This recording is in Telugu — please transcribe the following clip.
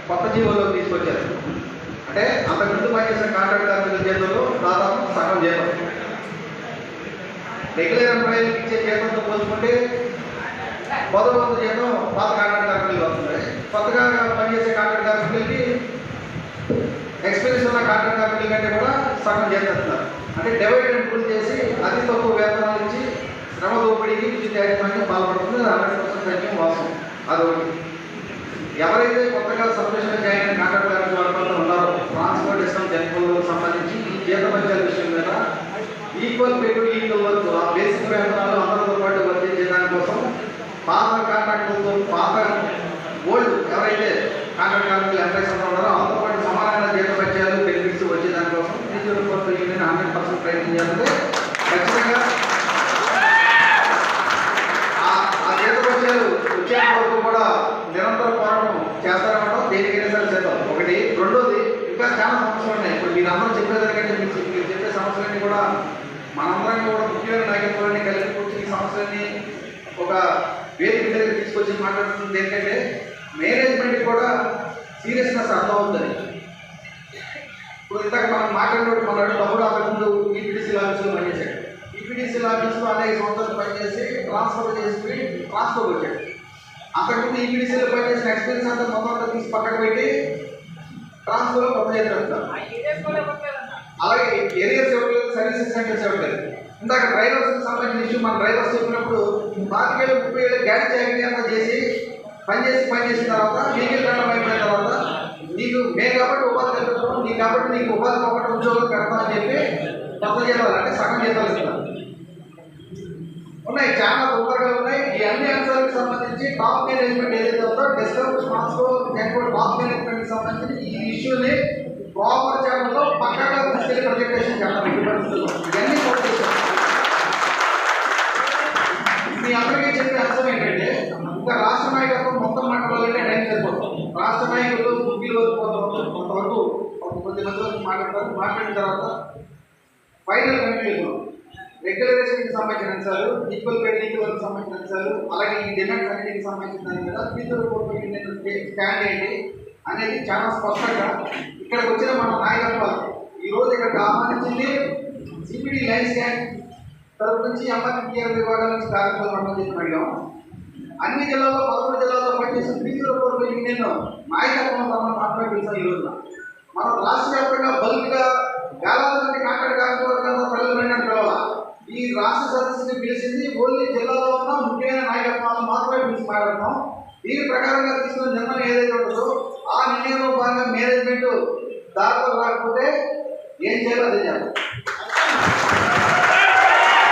కొత్త జీవోలో తీసుకొచ్చారు. అంటే అంతకుముందు పనిచేసిన కాంట్రాక్ట్ కార్మికుల జీతంలో దాదాపు సగం జీతం రెగ్యులర్ ఎంప్లాయీకి ఇచ్చే జీతంతో పోల్చుకుంటే 10,000 జీతం పాత కాంట్రాక్ట్ కార్మికులు వస్తుంది. కొత్తగా పనిచేసే కాంట్రాక్ట్ కార్మికులకి ఎక్స్పీరియన్స్ ఉన్న కాంట్రాక్ట్ కార్మికుల కంటే కూడా సగం జీతం ఇస్తున్నారు. అంటే డివైడ్ అండ్ రూల్ చేసి అతి తక్కువ వేతనాలు ఇచ్చి శ్రమ దోపిడీకి విద్యుత్ యాజమాన్యం పాల్పడుతుంది. 100% సత్యం వాస్తవం. అదొకటి. ఎవరైతే కొత్తగా సబ్స్టేషన్ జాయిన్ అయిన కాంట్రాక్ట్ కార్మికుల వర్గాల్లో ఉన్నారో ట్రాన్స్పోర్టేషన్ జన్మలకు సంబంధించి ఈ జీతభత్యాల విషయం మీద equal pay to equal work ఆ బేసిక్ వేతనాలు అందరితో పాటు వర్తించే దానికోసం పాత కాంట్రాక్టులతో పాత ఓల్డ్ ఎవరైతే కాంట్రాక్ట్ కార్మికులు ఎంప్లాయీస్ ఉన్నారో వాళ్ళతో పాటు సమానమైన జీతభత్యాలు బెనిఫిట్స్ వచ్చే దానికోసం యూనియన్ 100% ప్రయత్నం చేస్తే ఖచ్చితంగా ఆ జీతభత్యాలు వచ్చే వరకు కూడా నిరంతర పోరాటం చేస్తారనడం దేనికైనా సరే చేద్దాం. ఒకటి. రెండోది, ఇంకా చాలా సమస్యలు ఉన్నాయి. ఇప్పుడు మీరు అందరూ చెప్పేదానికంటే మీరు చెప్పే సమస్యలన్నీ కూడా మనందరం కూడా ముఖ్యమైన నాయకత్వాన్ని కలిపి కూర్చొని ఈ సమస్యలన్నీ ఒక వేదిక మీద తీసుకొచ్చి మాట్లాడుతుంది. ఏంటంటే మేనేజ్మెంట్ కూడా సీరియస్నెస్ అర్థం అవుతుంది. ఇప్పుడు ఇందాక మనం మాట్లాడినప్పుడు మన తమ్ముడు అంతకుముందు ఈపీడీసీ ఆఫీసులో పనిచేశాడు. ఈపీడీసీ ఆఫీసులో అనేక సంవత్సరాలు పనిచేసి ట్రాన్స్ఫర్ చేసుకుని ట్రాన్స్ఫర్ వచ్చాడు. అంతకుముందు ఈపీడీసీలో పనిచేసిన ఎక్స్పీరియన్స్ అంతా మొత్తం తీసి పక్కన పెట్టి ట్రాన్స్ఫర్లో కొత్త చేస్తారు. అలాగే ఏరియాస్ ఇవ్వట్లేదు, సర్వీసెస్ సెంటర్స్ ఇవ్వట్లేదు. ఇందాక డ్రైవర్స్కి సంబంధించిన ఇష్యూ మన డ్రైవర్స్ చెప్పినప్పుడు 40,000-30,000 గ్యాస్ చాకరీ అంతా చేసి పనిచేసిన తర్వాత లీగల్ దండం అయిపోయిన తర్వాత నీకు మేము కాబట్టి ఉపాధి కల్పిస్తాం, నీకు కాబట్టి నీకు ఉపాధి కాబట్టి ఉద్యోగాలు పెడతామని చెప్పి కొత్త జీతాలు అంటే సగం జీతాలు ఇస్తారు. ఉన్నాయి, చాలా తొందరగా ఉన్నాయి. ఈ అన్ని అంశాలకు సంబంధించి టాప్ మేనేజ్మెంట్ ఏదైతే ఉందో డిస్కౌంట్ నెట్వర్క్ టాప్ మేనేజ్మెంట్కి సంబంధించి ఈ ఇష్యూని ప్రాపర్ ఛానల్లో పక్కగా తీసుకెళ్ళి ప్రజెంటేషన్ చేస్తాం. ఇవన్నీ మీ అందరికీ చెప్పే అంశం ఏంటంటే ఇంకా రాష్ట్ర నాయకత్వం మొత్తం మాట్లాడాలంటే టైం సరిపోతుంది. రాష్ట్ర నాయకులు ముగ్గులు వరకు కొంతవరకు కొద్ది మంది వరకు మాట్లాడిన తర్వాత ఫైనల్ కన్క్లూజన్ రెగ్యులరేషన్కి సంబంధించిన అంశాలు, ఈక్వల్ పే ఈక్వల్కి సంబంధించిన అంశాలు, అలాగే ఈ డిమాండ్స్ అన్నిటికి సంబంధించిన దాని మీద స్టాండ్ ఏంటి అనేది చాలా స్పష్టంగా ఇక్కడికి వచ్చిన మన నాయకత్వాలు ఈరోజు ఇక్కడికి ఆహ్వానించింది సిపిడి లైన్ స్కాన్ తరపు నుంచి ఎంఆర్టీఆర్ విభాగాల నుంచి కార్యక్రమాలు రమ్మని చెప్పి అడిగాం. అన్ని జిల్లాల్లో 11 జిల్లాల్లో పనిచేసిన 304 యూనియన్ నాయకత్వం మాత్రమే పిలిచాం. ఈ రోజున మనం రాష్ట్ర వ్యాప్తంగా బల్క్గా వేలాది మంది కాంట్రాక్ట్ కార్మికుల ప్రజలు పిలవాలి. ఈ రాష్ట్ర సదస్సుని పిలిచింది ఓన్లీ జిల్లాలో ఉన్న ముఖ్యమైన నాయకత్వాలను మాత్రమే పిలిచి మాట్లాడుతున్నాం. దీని ప్రకారంగా తీసుకున్న నిర్ణయం ఏదైతే ఉంటుందో ఆ నిర్ణయంలో భాగంగా మేనేజ్మెంట్ దారిలో రాకపోతే ఏం చేయాలో అదే చేయాలి.